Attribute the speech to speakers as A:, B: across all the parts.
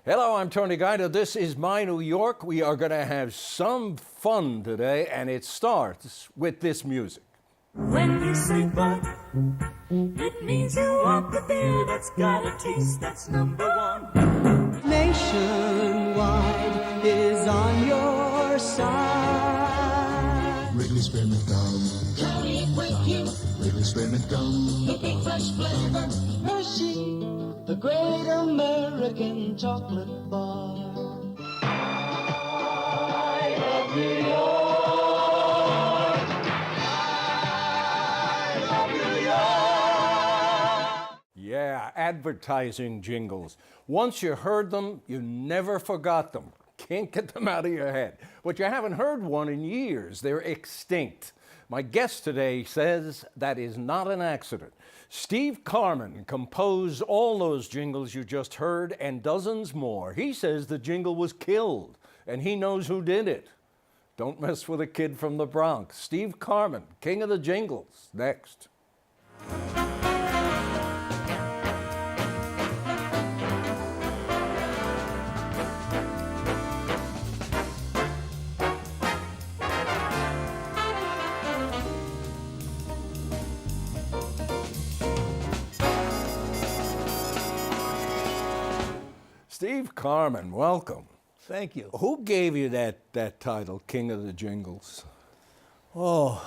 A: Hello, I'm Tony Guida. This is My New York. We are going to have some fun today, and it starts with this music.
B: When you say but, it means you want the beer that's got a taste that's number one.
C: Nationwide is on your side.
D: Wrigley Spearmint Gum.
B: Can eat with you,
D: Wrigley Spearmint Gum.
B: the big fresh flavor.
C: Hershey, the great American chocolate bar.
B: I love New York. I love New York.
A: Yeah, advertising jingles. Once you heard them, you never forgot them. Can't get them out of your head. But you haven't heard one in years. They're extinct. My guest today says that is not an accident. Steve Karmen composed all those jingles you just heard and dozens more. He says the jingle was killed, and he knows who did it. Don't mess with a kid from the Bronx. Steve Karmen, king of the jingles, next. Steve Karmen, welcome.
E: Thank you.
A: Who gave you that title, King of the Jingles?
E: Oh,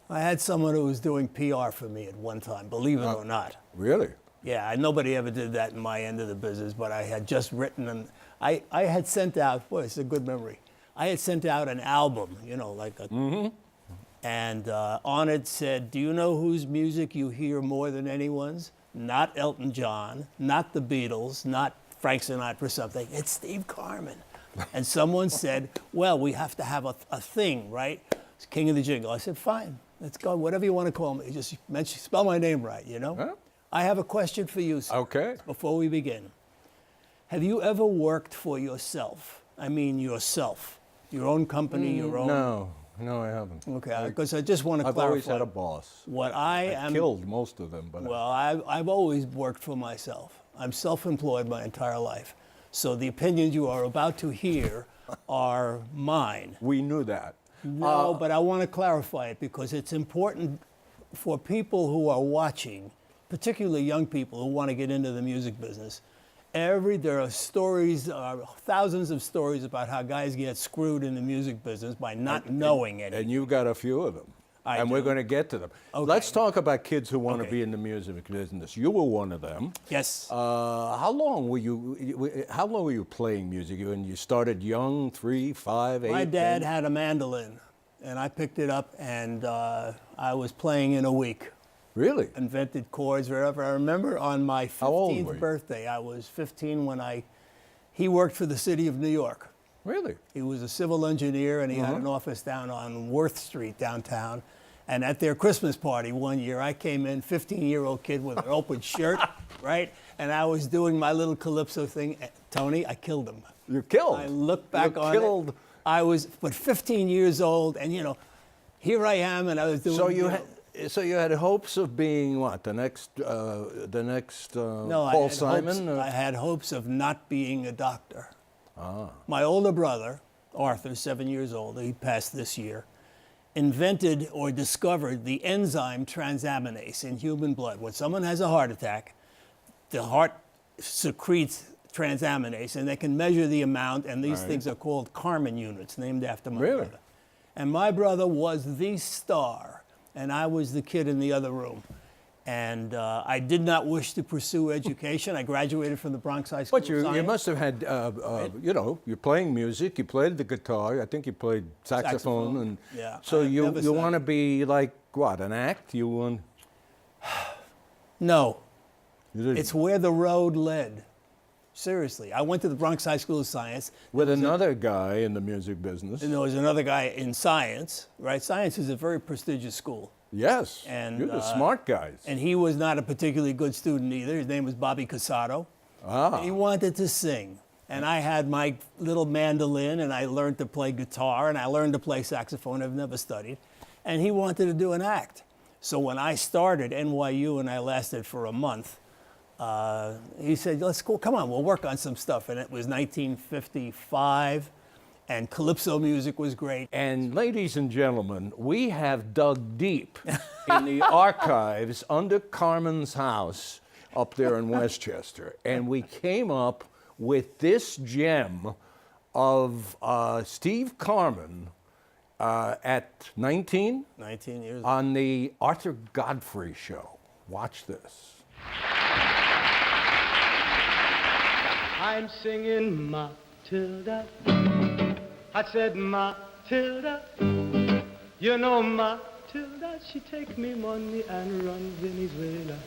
E: I had someone who was doing PR for me at one time, believe it or not.
A: Really?
E: Yeah, nobody ever did that in my end of the business, but I had just written, and I had sent out, boy, it's a good memory. I had sent out an album, and on it said, do you know whose music you hear more than anyone's? Not Elton John, not the Beatles, not Frank Sinatra or something. It's Steve Karmen. And someone said, well, we have to have a thing, right? It's King of the Jingle. I said, fine, let's go, whatever you want to call me. Just spell my name right, you know?
A: Huh?
E: I have a question for you, sir,
A: Okay.
E: before we begin. Have you ever worked for yourself? I mean yourself, your own company, your own...
A: No, I haven't.
E: Okay, because I just want to
A: I've
E: clarify.
A: always had a boss.
E: What I am...
A: Killed most of them, but
E: Well, I've always worked for myself. I'm self-employed my entire life. So the opinions you are about to hear are mine.
A: we knew that.
E: No, but I want to clarify it because it's important for people who are watching, particularly young people who want to get into the music business. There are stories, thousands of stories about how guys get screwed in the music business by not knowing anything.
A: And you've got a few of them.
E: I
A: We're
E: do.
A: going to get to them.
E: Okay.
A: Let's talk about kids who want to
E: Okay.
A: be in the music business. You were one of them.
E: Yes.
A: How long were you playing music? When you started young, 3, 5, 8?
E: My dad
A: 10?
E: had a mandolin, and I picked it up, and I was playing in a week.
A: Really?
E: Invented chords wherever. I remember on my
A: How old were
E: 15th
A: you?
E: birthday, I was 15 when he worked for the city of New York.
A: Really?
E: He was a civil engineer, and he had an office down on Worth Street downtown. And at their Christmas party one year, I came in, 15-year-old kid with an open shirt, right? And I was doing my little calypso thing. Tony, I killed him.
A: You killed?
E: I look back
A: You
E: on
A: killed.
E: it. I was, 15 years old, and here I am, and I was doing.
A: So you had hopes of being what? The next
E: No,
A: Paul Simon?
E: I had hopes of not being a doctor. My older brother, Arthur, 7 years old, he passed this year, invented or discovered the enzyme transaminase in human blood. When someone has a heart attack, the heart secretes transaminase, and they can measure the amount, and these things are called Karmen units, named after my brother. And my brother was the star, and I was the kid in the other room. And I did not wish to pursue education. I graduated from the Bronx High School
A: But
E: of
A: you
E: Science.
A: must have had, you're playing music, you played the guitar, I think you played saxophone. And
E: Yeah,
A: so
E: I've
A: you
E: never
A: want to
E: studied.
A: be like, what, an act? You want...
E: No,
A: You didn't.
E: it's where the road led. Seriously, I went to the Bronx High School of Science.
A: With another guy in the music business.
E: And there was another guy in science, right? Science is a very prestigious school.
A: Yes,
E: And,
A: you're the smart guys.
E: And he was not a particularly good student either. His name was Bobby Casado. And he wanted to sing. And I had my little mandolin, and I learned to play guitar, and I learned to play saxophone. I've never studied. And he wanted to do an act. So when I started NYU, and I lasted for a month, he said, let's go, come on, we'll work on some stuff. And it was 1955, and calypso music was great.
A: And ladies and gentlemen, we have dug deep in the archives under Karmen's house up there in Westchester, and we came up with this gem of Steve Karmen at 19?
E: 19 years old.
A: On the Arthur Godfrey Show. Watch this.
C: I'm singing Matilda. I said Matilda. You know Matilda, she take me money and run Venezuela.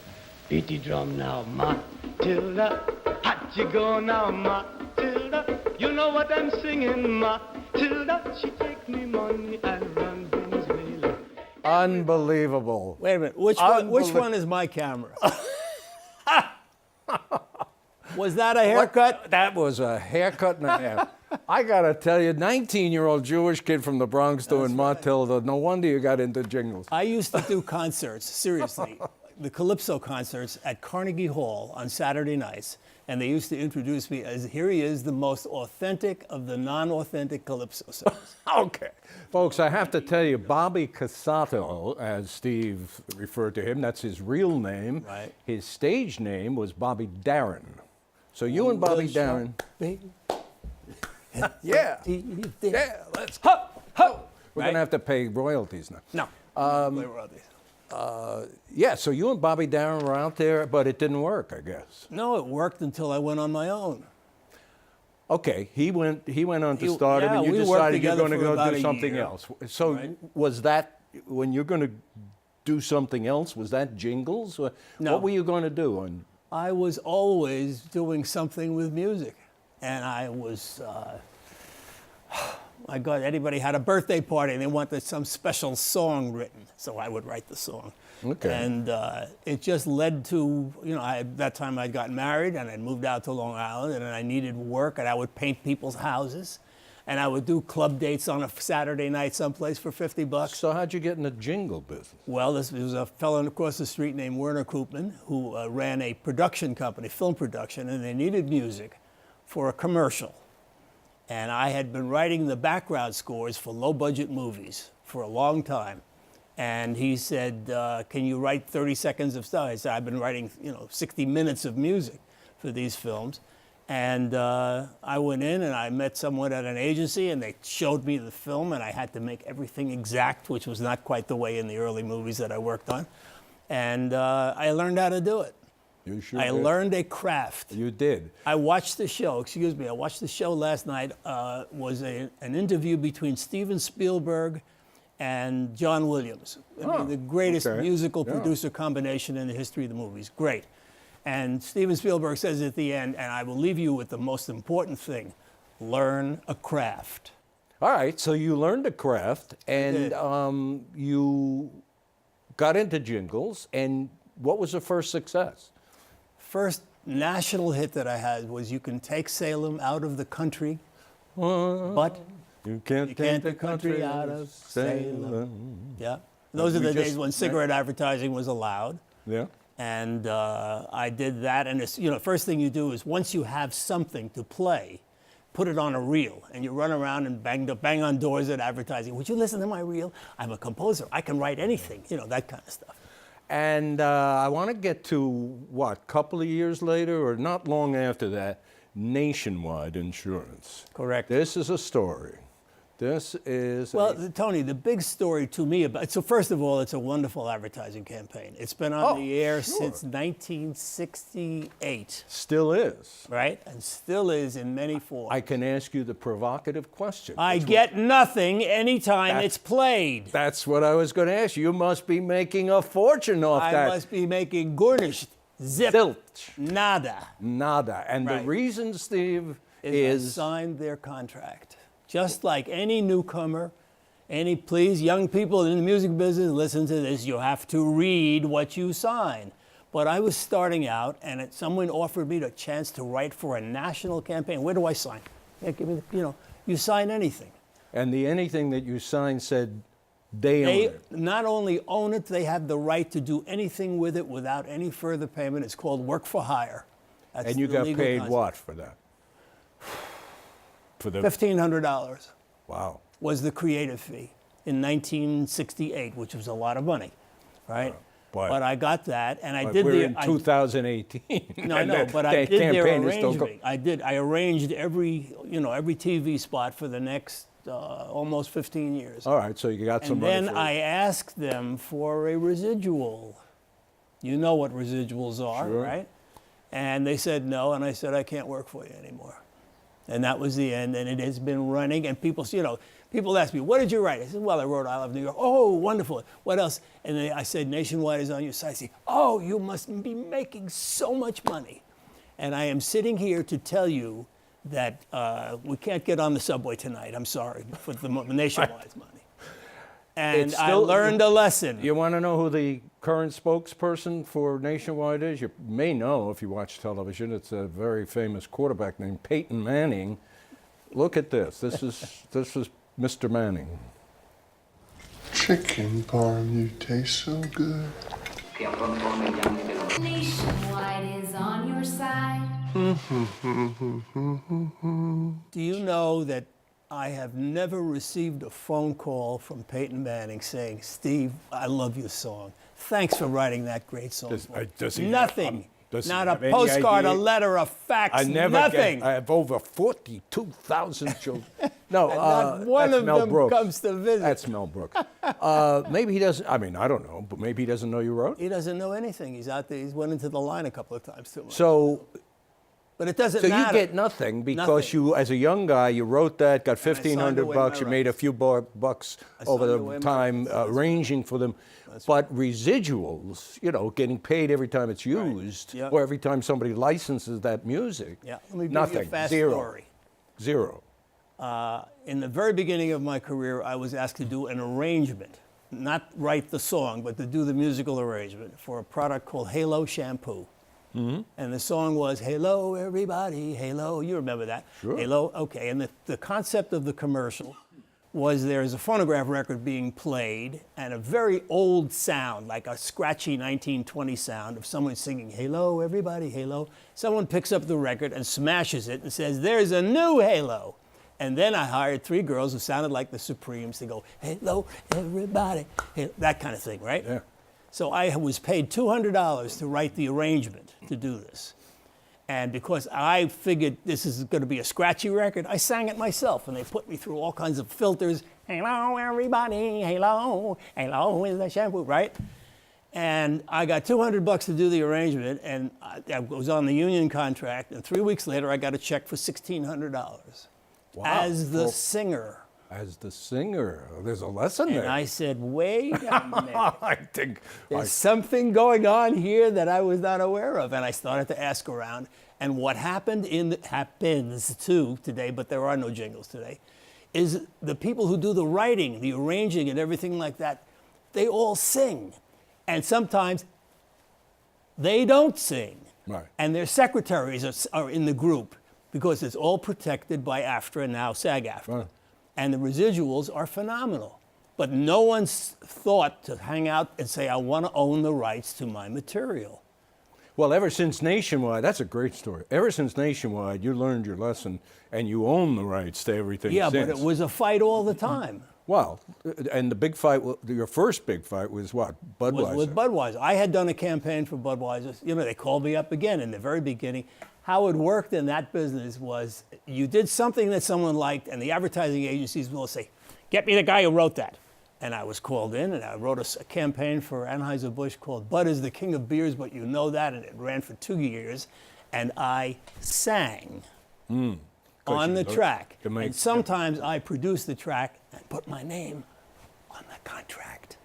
C: Beat the drum now, Matilda. Hot you go now, Matilda. You know what I'm singing, Matilda. She take me money and run Venezuela.
A: Unbelievable.
E: Wait a minute, which one is my camera? Was that a haircut?
A: That was a haircut and a half. I gotta tell you, 19-year-old Jewish kid from the Bronx doing Matilda. No wonder you got into Jingles.
E: I used to do concerts, seriously, the Calypso concerts at Carnegie Hall on Saturday nights. And they used to introduce me as, here he is, the most authentic of the non-authentic Calypso songs.
A: Okay. Folks, I have to tell you, Bobby Cassato, as Steve referred to him, that's his real name.
E: Right.
A: His stage name was Bobby Darin. So you and Bobby Darin. Yeah. Yeah, let's go. We're
E: Right?
A: going to have to pay royalties now.
E: No.
A: Yeah, so you and Bobby Darin were out there, but it didn't work, I guess.
E: No, it worked until I went on my own.
A: Okay, he went on to
E: He-
A: start
E: yeah,
A: and you
E: we worked
A: decided you're
E: together
A: going to
E: for
A: go
E: about
A: do
E: a
A: something
E: year.
A: else. So
E: Right.
A: was that, when you're going to do something else, was that Jingles?
E: No.
A: What were you going to do? And
E: I was always doing something with music. And I was, my God, anybody had a birthday party and they wanted some special song written. So I would write the song.
A: Okay.
E: And it just led to, you know, at that time I'd gotten married and I'd moved out to Long Island and I needed work and I would paint people's houses. And I would do club dates on a Saturday night someplace for $50.
A: so how'd you get in the jingle business?
E: Well, this was a fellow across the street named Werner Koopman who ran a production company, film production, and they needed music for a commercial. And I had been writing the background scores for low-budget movies for a long time. And he said, can you write 30 seconds of stuff? I said, I've been writing, 60 minutes of music for these films. And I went in and I met someone at an agency and they showed me the film and I had to make everything exact, which was not quite the way in the early movies that I worked on. And I learned how to do it.
A: You sure
E: I
A: did.
E: learned a craft.
A: You did.
E: I watched the show, I watched the show last night, was an interview between Steven Spielberg and John Williams. I mean, the greatest musical producer combination in the history of the movies. Great. And Steven Spielberg says at the end, and I will leave you with the most important thing, learn a craft.
A: All right, so you learned a craft and you got into Jingles, and what was the first success?
E: First national hit that I had was You Can Take Salem Out of the Country, but
A: You can't
E: you can't take the country out of Salem. Yeah. Those are
A: We
E: the
A: just
E: days when cigarette advertising was allowed.
A: Yeah.
E: And I did that. And it's, first thing you do is once you have something to play, put it on a reel. And you run around and bang on doors at advertising. Would you listen to my reel? I'm a composer. I can write anything. That kind of stuff.
A: And I want to get to, what, couple of years later or not long after that, Nationwide Insurance.
E: Correct.
A: This is a story. This is
E: Well, Tony, the big story to me about, so first of all, it's a wonderful advertising campaign. It's been on the air since 1968.
A: Still is.
E: Right? And still is in many forms.
A: I can ask you the provocative question.
E: I get nothing anytime it's played.
A: That's what I was going to ask you. You must be making a fortune off that.
E: I must be making garnished. Zip.
A: Zilch.
E: Nada.
A: Nada. And
E: Right.
A: the reason, Steve,
E: I
A: is
E: signed their contract. Just like any newcomer, please, young people in the music business, listen to this. You have to read what you sign. But I was starting out, and someone offered me the chance to write for a national campaign. Where do I sign? Yeah, give me, you sign anything.
A: And the anything that you signed said They own it.
E: not only own it, they have the right to do anything with it without any further payment. It's called work for hire. That's
A: And you
E: the
A: got
E: legal
A: paid
E: concept.
A: what for that? For the
E: $1,500
A: wow.
E: was the creative fee in 1968, which was a lot of money, right?
A: But
E: I got that, and I
A: But
E: did
A: we're
E: the.
A: in 2018.
E: No, I
A: and
E: know,
A: the
E: but I did their
A: campaign is still
E: arrangement. I arranged every TV spot for the next almost 15 years.
A: All right, so you got some
E: And
A: money
E: then
A: for it.
E: I asked them for a residual. You know what residuals are,
A: Sure.
E: right? And they said no, and I said, I can't work for you anymore. And that was the end, and it has been running. And people ask me, what did you write? I said, well, I wrote I Love New York. Oh, wonderful. What else? And then I said, Nationwide is on your site. I say, oh, you must be making so much money. And I am sitting here to tell you that we can't get on the subway tonight. I'm sorry for the Nationwide's money. And
A: It's
E: I
A: still-
E: learned a lesson.
A: You want to know who the current spokesperson for Nationwide is? You may know if you watch television. It's a very famous quarterback named Peyton Manning. Look at this. This is Mr. Manning.
D: Chicken parm, you taste so good.
F: Nationwide is on your side.
E: Do you know that I have never received a phone call from Peyton Manning saying, Steve, I love your song. Thanks for writing that great song.
A: Does-
E: for me."
A: does he have-
E: Nothing.
A: does he
E: Not a
A: have any
E: postcard, a
A: idea?
E: letter, a fax,
A: I never
E: nothing.
A: I have over 42,000 children. No,
E: And not one
A: that's
E: of
A: Mel
E: them
A: Brooks.
E: comes to visit.
A: That's Mel Brooks. Maybe he doesn't. I mean, I don't know, but maybe he doesn't know you wrote.
E: He doesn't know anything. He's out there. He's went into the line a couple of times too much.
A: So,
E: But it doesn't
A: so you
E: matter.
A: get nothing because
E: Nothing.
A: you, as a young guy, you wrote that, got
E: signed
A: 1,500
E: away my
A: bucks. You made a
E: rights.
A: few bucks over
E: signed away
A: the
E: my
A: time
E: rights. That's
A: arranging for them. But residuals, getting paid every time it's used,
E: Yep.
A: or every time somebody licenses that music.
E: Yeah, let me give
A: nothing.
E: you a fast
A: Zero.
E: story.
A: Zero.
E: In the very beginning of my career, I was asked to do an arrangement, not write the song, but to do the musical arrangement for a product called Halo Shampoo.
A: Mm-hmm.
E: And the song was, Halo, everybody, Halo. You remember that?
A: Sure.
E: Halo, okay. And the concept of the commercial was there's a phonograph record being played and a very old sound, like a scratchy 1920 sound of someone singing, Halo, everybody, Halo. Someone picks up the record and smashes it and says, there's a new Halo. And then I hired 3 girls who sounded like the Supremes to go, Halo, everybody, that kind of thing, right?
A: Yeah.
E: So I was paid $200 to write the arrangement to do this. And because I figured this is going to be a scratchy record, I sang it myself. And they put me through all kinds of filters. Hello, everybody. Hello. Hello is the shampoo, right? And I got $200 to do the arrangement. And I was on the union contract. And 3 weeks later, I got a check for $1,600 as the singer.
A: As the singer, there's a lesson
E: And
A: there.
E: I said, wait a minute.
A: I think
E: There's something going on here that I was not aware of. And I started to ask around. And what happens too today, but there are no jingles today, is the people who do the writing, the arranging, and everything like that, they all sing. And sometimes they don't sing.
A: Right.
E: And their secretaries are in the group because it's all protected by AFTRA and now SAG-AFTRA.
A: Right.
E: And the residuals are phenomenal. But no one's thought to hang out and say, I want to own the rights to my material.
A: Well, ever since Nationwide, that's a great story. Ever since Nationwide, you learned your lesson and you own the rights to everything
E: Yeah,
A: since.
E: but it was a fight all the time.
A: Well, and the big fight, your first big fight was what? Budweiser.
E: Was with Budweiser. I had done a campaign for Budweiser. They called me up again in the very beginning. How it worked in that business was you did something that someone liked, and the advertising agencies will say, get me the guy who wrote that. And I was called in, and I wrote a campaign for Anheuser-Busch called Bud is the King of Beers, but you know that, and it ran for 2 years. And I sang on
A: you
E: the
A: look-
E: track.
A: to make-
E: And sometimes I produced the track and put my name on the contract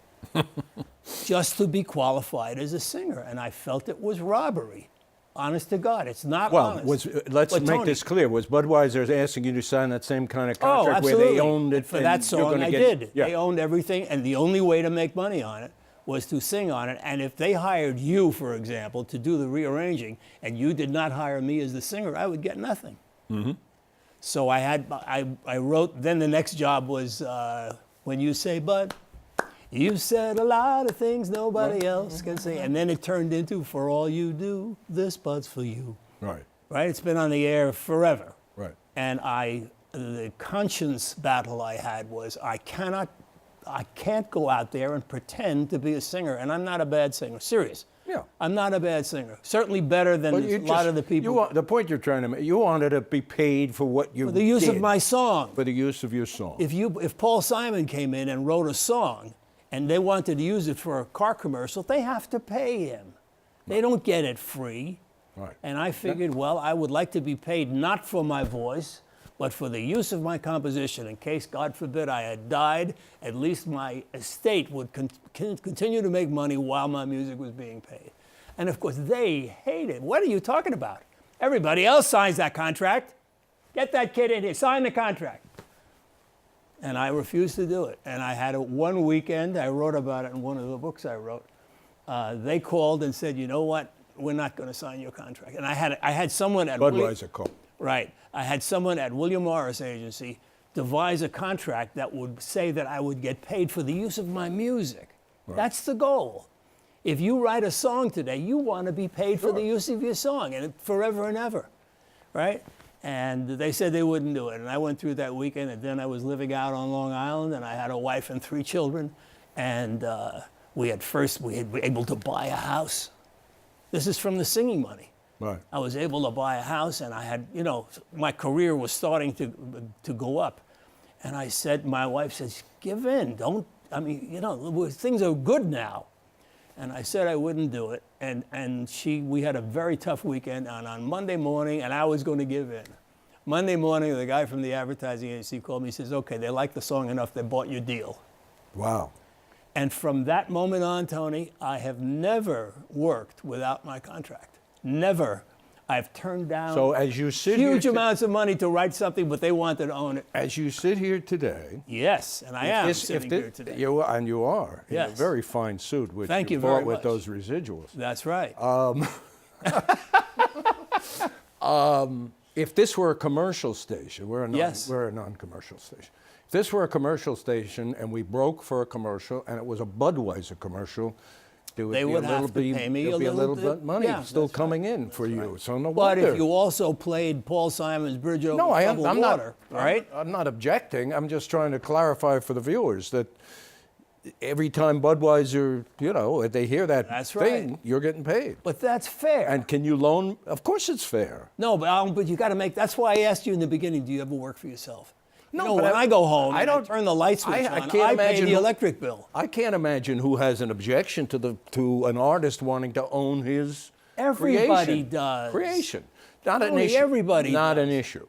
E: just to be qualified as a singer. And I felt it was robbery. Honest to God, it's not
A: Well,
E: honest.
A: let's
E: But
A: make
E: Tony,
A: this clear. Was Budweiser asking you to sign that same kind of
E: Oh,
A: contract where
E: absolutely.
A: they owned it?
E: For
A: and
E: that
A: you're
E: song,
A: gonna
E: I
A: get-
E: did.
A: Yeah.
E: They owned everything, and the only way to make money on it was to sing on it. And if they hired you, for example, to do the rearranging, and you did not hire me as the singer, I would get nothing. Mm-hmm. So I wrote. Then the next job was when you say Bud, You've said a lot of things nobody else can say. And then it turned into, for all you do, this bud's for you.
A: Right.
E: Right? It's been on the air forever.
A: Right.
E: And the conscience battle I had was I can't go out there and pretend to be a singer. And I'm not a bad singer. Serious.
A: Yeah.
E: I'm not a bad singer. Certainly better than a lot of the people.
A: The point you're trying to make, you wanted to be paid for what you
E: For the use
A: did,
E: of my song.
A: for the use of your song.
E: If Paul Simon came in and wrote a song and they wanted to use it for a car commercial, they have to pay him. They don't get it free.
A: Right.
E: And I figured, well, I would like to be paid not for my voice, but for the use of my composition. In case, God forbid, I had died, at least my estate would continue to make money while my music was being paid. And of course, they hate it. What are you talking about? Everybody else signs that contract. Get that kid in here, sign the contract. And I refused to do it. And I had it one weekend, I wrote about it in one of the books I wrote. They called and said, you know what, we're not going to sign your contract. And I had someone at
A: Budweiser called.
E: Right. I had someone at William Morris Agency devise a contract that would say that I would get paid for the use of my music. Right. That's the goal. If you write a song today, you want to be paid for the use of your song, and forever and ever, right? And they said they wouldn't do it. And I went through that weekend, and then I was living out on Long Island, and I had a wife and 3 children, and we had been able to buy a house. This is from the singing money.
A: Right.
E: I was able to buy a house, and I had, my career was starting to go up. And I said, my wife says, give in, things are good now. And I said I wouldn't do it. And we had a very tough weekend, and on Monday morning, and I was going to give in. Monday morning, the guy from the advertising agency called me, he says, okay, they like the song enough, they bought your deal.
A: Wow.
E: And from that moment on, Tony, I have never worked without my contract. Never. I've turned down
A: So as you sit
E: huge
A: here
E: amounts of money to write something, but they wanted to own it.
A: as you sit here today,
E: Yes, and I am sitting here today.
A: you are in a
E: Yes.
A: very fine suit, which
E: Thank you
A: bought
E: very
A: with
E: much.
A: those residuals.
E: That's right.
A: If this were a commercial station, we're a non-commercial station. If this were a commercial station and we broke for a commercial and it was a Budweiser commercial,
E: They would have to pay me
A: there'd be a little
E: bit.
A: bit money
E: Yeah,
A: still
E: that's
A: coming in for you.
E: right.
A: So no
E: But
A: wonder.
E: if you also played Paul Simon's Bridge Over
A: No,
E: Troubled
A: I'm
E: Water,
A: not.
E: right?
A: I'm not objecting. I'm just trying to clarify for the viewers that every time Budweiser, if they hear that
E: That's
A: thing,
E: right.
A: you're getting paid.
E: But that's fair.
A: And can you loan? Of course, it's fair.
E: No, but you got to make. That's why I asked you in the beginning. Do you ever work for yourself?
A: No,
E: when
A: but
E: I go home,
A: I
E: and
A: don't
E: turn the light switch
A: I
E: on.
A: can't
E: I pay
A: imagine
E: the
A: who-
E: electric bill.
A: I can't imagine who has an objection to an artist wanting to own his
E: Everybody
A: creation.
E: does.
A: Creation. Not an
E: Tony,
A: issue.
E: everybody
A: Not
E: does.
A: an issue.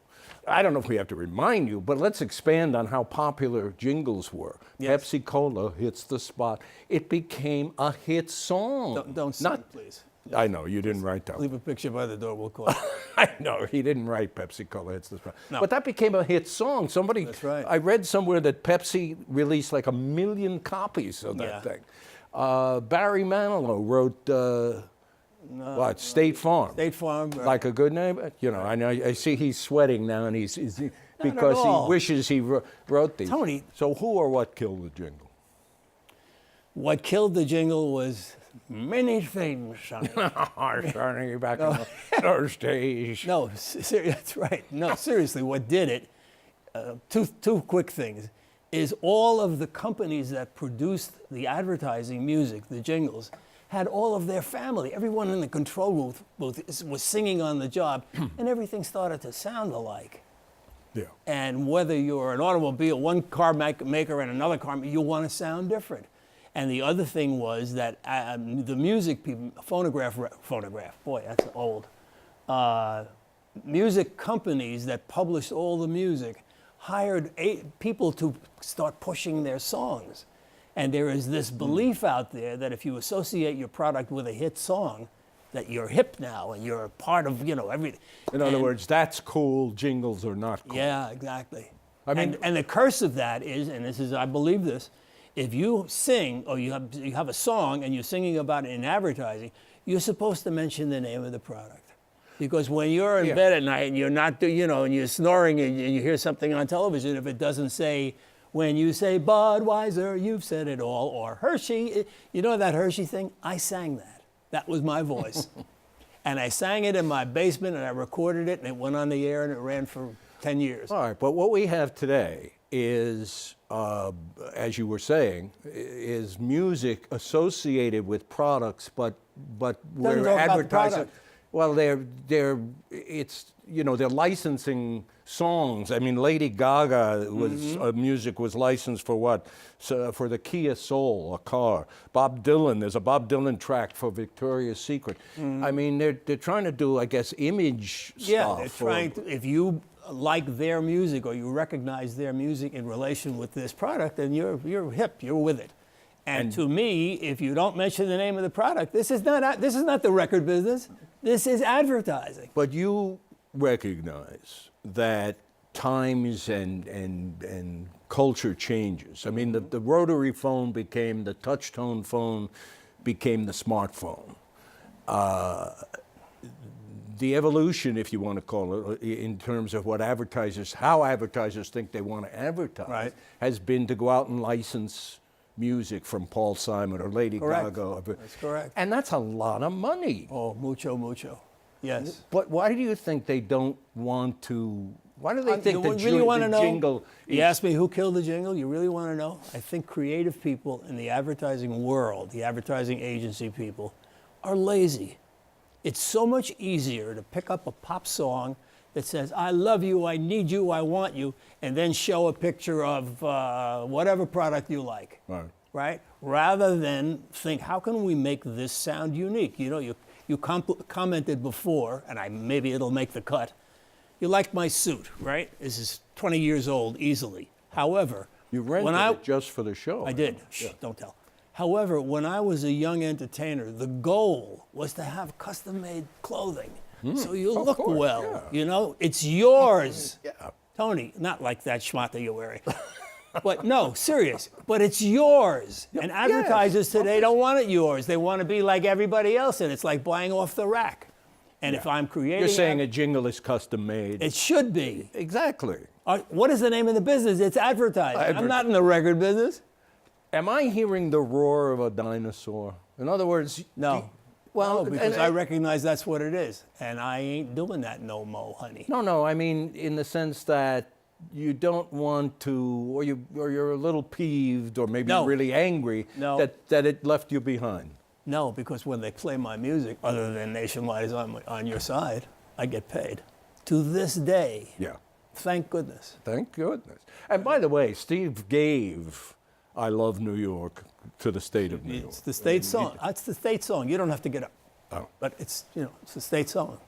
A: I don't know if we have to remind you, but let's expand on how popular Jingles were.
E: Yes.
A: Pepsi Cola hits the spot. It became a hit song.
E: Don't sing, please.
A: I know, you didn't write that.
E: Leave a picture by the door. We'll call.
A: I know, he didn't write Pepsi Cola hits the spot.
E: No.
A: But that became a hit song.
E: That's right.
A: I read somewhere that Pepsi released like 1 million copies of that
E: Yeah.
A: thing. Barry Manilow wrote State Farm.
E: State Farm. Right.
A: Like a good neighbor. I know. I see he's sweating now, and he's because
E: all.
A: he wishes he wrote these.
E: Tony.
A: So who or what killed the jingle?
E: What killed the jingle was many things, Sonny.
A: Sonny, back in those days.
E: No, that's right. No, seriously, what did it? Two quick things. Is all of the companies that produced the advertising music, the jingles, had all of their family. Everyone in the control booth was singing on the job, and everything started to sound alike.
A: Yeah.
E: And whether you're an automobile, one car maker and another car maker, you want to sound different. And the other thing was that the music people, phonograph, boy, that's old. Music companies that published all the music hired people to start pushing their songs. And there is this belief out there that if you associate your product with a hit song, that you're hip now and you're a part of, everything.
A: In other words, that's cool, jingles are not cool.
E: Yeah, exactly.
A: I mean-
E: and the curse of that is, and this is, I believe this, if you sing or you have a song and you're singing about it in advertising, you're supposed to mention the name of the product. Because when you're in bed at night and you're not, and you're snoring and you hear something on television, if it doesn't say When you say Budweiser, you've said it all. Or Hershey, you know that Hershey thing? I sang that. That was my voice. And I sang it in my basement, and I recorded it, and it went on the air, and it ran for 10 years.
A: All right, but what we have today is, as you were saying, is music associated with products, but we're
E: talk about the
A: advertising.
E: product.
A: Well, they're licensing songs. I mean, Lady Gaga was music was licensed for what? So for the Kia Soul, a car. Bob Dylan, there's a Bob Dylan track for Victoria's Secret. I mean, they're trying to do, I guess, image stuff.
E: Yeah, they're trying to, if you like their music or you recognize their music in relation with this product, then you're hip, you're with it. And to me, if you don't mention the name of the product, this is not the record business. This is advertising.
A: But you recognize that times and culture changes. I mean, the rotary phone became the touch-tone phone, became the smartphone. The evolution, if you want to call it, in terms of how advertisers think they want to advertise,
E: Right.
A: has been to go out and license music from Paul Simon or Lady
E: Correct.
A: Gaga.
E: That's correct.
A: And that's a lot of money.
E: Oh, mucho. Yes.
A: But why do you think they don't want to? Why do they think
E: You
A: the
E: really want to know?
A: jingle?
E: You ask me who killed the jingle? You really want to know? I think creative people in the advertising world, the advertising agency people, are lazy. It's so much easier to pick up a pop song that says, I love you, I need you, I want you, and then show a picture of whatever product you like, right? Rather than think, how can we make this sound unique? You know, you commented before, and maybe it'll make the cut. You like my suit, right? This is 20 years old easily. However,
A: You rented it just for the show.
E: I did. Shh, don't tell. However, when I was a young entertainer, the goal was to have custom-made clothing. So you look
A: course,
E: well,
A: yeah.
E: you know? It's yours.
A: Yeah.
E: Tony, not like that schmuck that you're wearing. But no, serious. But it's yours. And advertisers today don't want it yours. They want to be like everybody else, and it's like buying off the rack. And if I'm creating...
A: You're saying a jingle is custom made.
E: It should be.
A: Exactly.
E: What is the name of the business? It's advertising. I'm not in the record business.
A: Am I hearing the roar of a dinosaur? In other words...
E: No.
A: Well,
E: No, because I recognize that's what it is. And I ain't doing that no mo, honey.
A: No, I mean in the sense that you don't want to, or you're a little peeved, or maybe really angry that it left you behind.
E: No, because when they play my music, other than Nationwide is on your side, I get paid. To this day.
A: Yeah.
E: Thank goodness.
A: Thank goodness. And by the way, Steve gave I Love New York to the state of New York.
E: It's the state song. It's the state song. You don't have to get up.
A: Oh.
E: But it's the state song.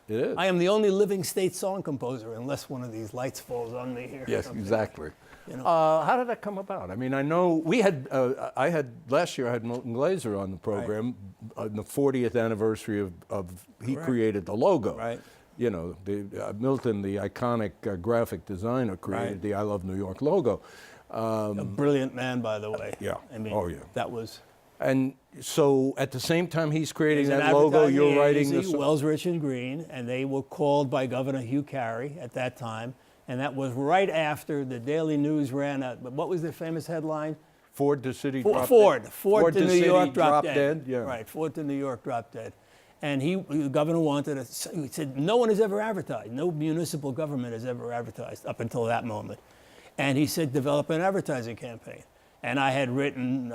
A: It is.
E: I am the only living state song composer, unless one of these lights falls on me here.
A: Yes, exactly.
E: You know.
A: How did that come about? I mean, I know we had, last year I had Milton Glaser on the program on the 40th anniversary of he created the logo.
E: Right.
A: You know, Milton, the iconic graphic designer, created the I Love New York logo.
E: A brilliant man, by the way.
A: Yeah.
E: I mean,
A: Oh, yeah.
E: that was...
A: And so at the same time he's creating
E: There's
A: that
E: an
A: logo,
E: advertising
A: you're writing the
E: agency,
A: song.
E: Wells, Rich and Green, and they were called by Governor Hugh Carey at that time, and that was right after the Daily News ran out. But what was the famous headline?
A: Ford to City
E: Ford.
A: dropped dead.
E: Ford to New
A: City
E: York dropped dead.
A: dead. Yeah.
E: Right, Ford to New York dropped dead. And the governor wanted he said, no one has ever advertised. No municipal government has ever advertised up until that moment. And he said, develop an advertising campaign. And I had written,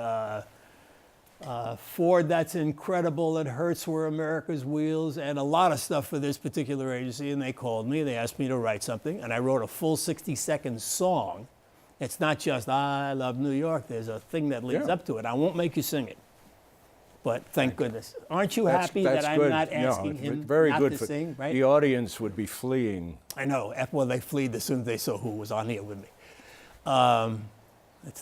E: Ford, that's incredible. It hurts where America's wheels, and a lot of stuff for this particular agency. And they called me. They asked me to write something, and I wrote a full 60-second song. It's not just I Love New York. There's a thing that leads up to it. I won't make you sing it, but thank goodness. Aren't you happy that I'm
A: good.
E: not
A: No,
E: asking
A: it's
E: him
A: very
E: not
A: good
E: to
A: for,
E: sing? Right?
A: The audience would be fleeing.
E: I know. Well, they fled as soon as they saw who was on here with me.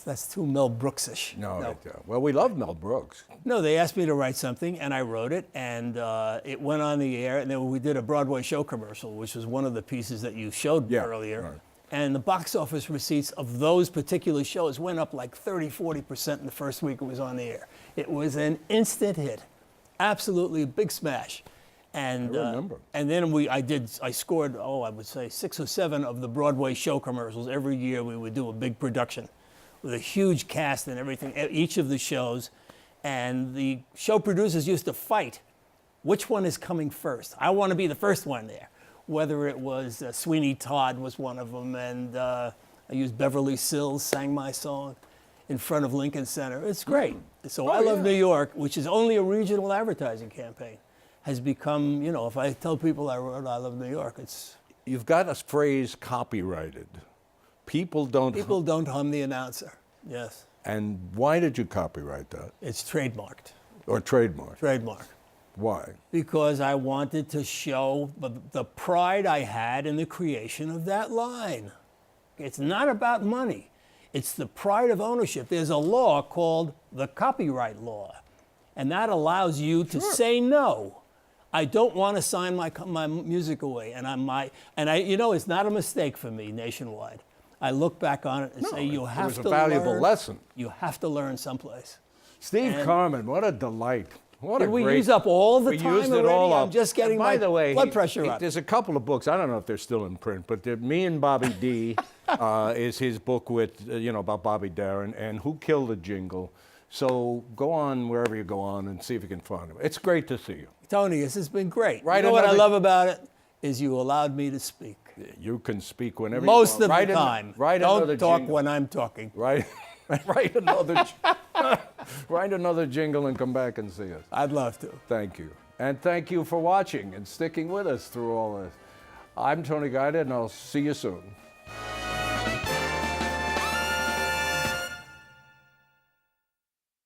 E: That's too Mel Brooks-ish.
A: No. Well, we love Mel Brooks.
E: No, they asked me to write something, and I wrote it, and it went on the air. And then we did a Broadway show commercial, which was one of the pieces that you showed earlier.
A: Right.
E: And the box office receipts of those particular shows went up like 30-40% in the first week it was on the air. It was an instant hit, absolutely a big smash. And,
A: I remember.
E: And then I scored, I would say 6 or 7 of the Broadway show commercials. Every year we would do a big production with a huge cast and everything, each of the shows. And the show producers used to fight. Which one is coming first? I want to be the first one there. Whether it was Sweeney Todd was one of them, and I used Beverly Sills, sang my song in front of Lincoln Center. It's great. So I Love New York, which is only a regional advertising campaign, has become, if I tell people I wrote I Love New York, it's...
A: You've got a phrase copyrighted. People don't
E: hum the announcer, yes.
A: And why did you copyright that?
E: It's trademarked.
A: Or trademark?
E: Trademark.
A: Why?
E: Because I wanted to show the pride I had in the creation of that line. It's not about money. It's the pride of ownership. There's a law called the copyright law, and that allows you to say no. I don't want to sign my music away, and it's not a mistake for me nationwide. I look back on it and say you have to learn. It was a valuable lesson. You have to learn someplace.
A: Steve Karmen, what a delight.
E: Did we use up all the time
A: used
E: already?
A: it all up.
E: I'm just getting my blood pressure up.
A: There's a couple of books. I don't know if they're still in print, but Me and Bobby D is his book with, about Bobby Darin, and Who Killed the Jingle. So go on wherever you go on and see if you can find them. It's great to see you.
E: Tony, this has been great. What I love about it is you allowed me to speak.
A: You can speak whenever
E: Most
A: you want.
E: of the time.
A: Don't
E: talk when I'm talking.
A: Write another jingle and come back and see us.
E: I'd love to.
A: Thank you. And thank you for watching and sticking with us through all this. I'm Tony Guida, and I'll see you soon.